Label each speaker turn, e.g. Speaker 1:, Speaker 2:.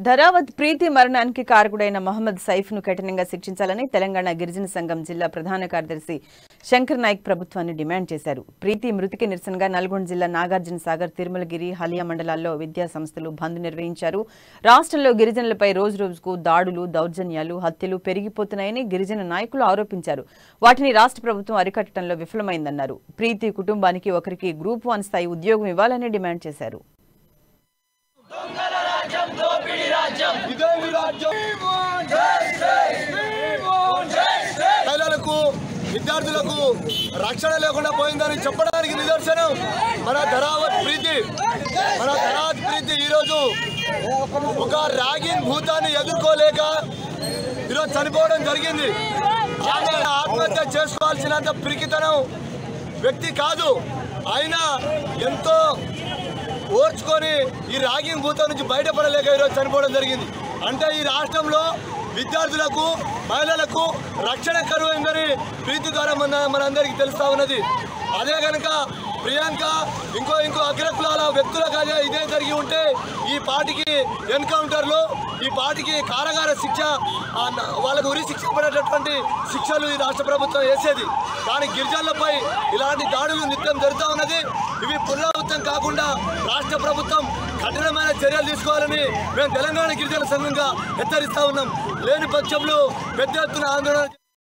Speaker 1: ధరావత్ ప్రీతి మరణానికి కారకుడైన మహమ్మద్ సైఫ్ను కఠినంగా శిక్షించాలని తెలంగాణ గిరిజన సంఘం జిల్లా ప్రధాన కార్యదర్శి శంకర్ నాయక్ ప్రభుత్వాన్ని డిమాండ్ చేశారు. ప్రీతి మృతికి నిరసనగా నల్గొండ జిల్లా నాగార్జున సాగర్, తిరుమలగిరి, హలియా మండలాల్లో విద్యా సంస్థలు బంద్ నిర్వహించారు. రాష్ట్రంలో గిరిజనులపై రోజురోజుకు దాడులు, దౌర్జన్యాలు, హత్యలు పెరిగిపోతున్నాయని గిరిజన నాయకులు ఆరోపించారు. వాటిని రాష్ట్ర ప్రభుత్వం అరికట్టడంలో విఫలమైందన్నారు. ప్రీతి కుటుంబానికి ఒకరికి గ్రూప్ 1 స్థాయి ఉద్యోగం ఇవ్వాలని డిమాండ్ చేశారు.
Speaker 2: విద్యార్థులకు రక్షణ లేకుండా పోయిందని చెప్పడానికి నిదర్శనం మన ధరావత్ ప్రీతి. ఈరోజు ఒక ర్యాగింగ్ భూతాన్ని ఎదుర్కోలేక ఈరోజు చనిపోవడం జరిగింది. ఆమె ఆత్మహత్య చేసుకోవాల్సినంత పిరికితనం వ్యక్తి కాదు. అయినా ఎంతో ఓర్చుకొని ఈ ర్యాగింగ్ భూతం నుంచి బయటపడలేక ఈరోజు చనిపోవడం జరిగింది. అంటే ఈ రాష్ట్రంలో విద్యార్థులకు, మహిళలకు రక్షణ కరువైందని ప్రీతి ద్వారా మనందరికీ తెలుస్తా ఉన్నది. అదే కనుక ప్రియాంక ఇంకో అగ్రకులాల వ్యక్తులకు ఇదే జరిగి ఉంటే ఈ పార్టీకి ఎన్కౌంటర్లో, ఈ పార్టీకి కారాగార శిక్ష, వాళ్ళకు ఉరి శిక్ష పడేటటువంటి శిక్షలు ఈ రాష్ట్ర ప్రభుత్వం వేసేది. కానీ గిరిజనులపై ఇలాంటి దాడులు నిత్యం జరుగుతూ ఉన్నది. ఇవి పునరావృతం కాకుండా రాష్ట్ర ప్రభుత్వం కఠినమైన చర్యలు తీసుకోవాలని మేము తెలంగాణ గిరిజన సంఘంగా హెచ్చరిస్తా ఉన్నాం. లేని పక్షంలో పెద్ద ఎత్తున ఆందోళన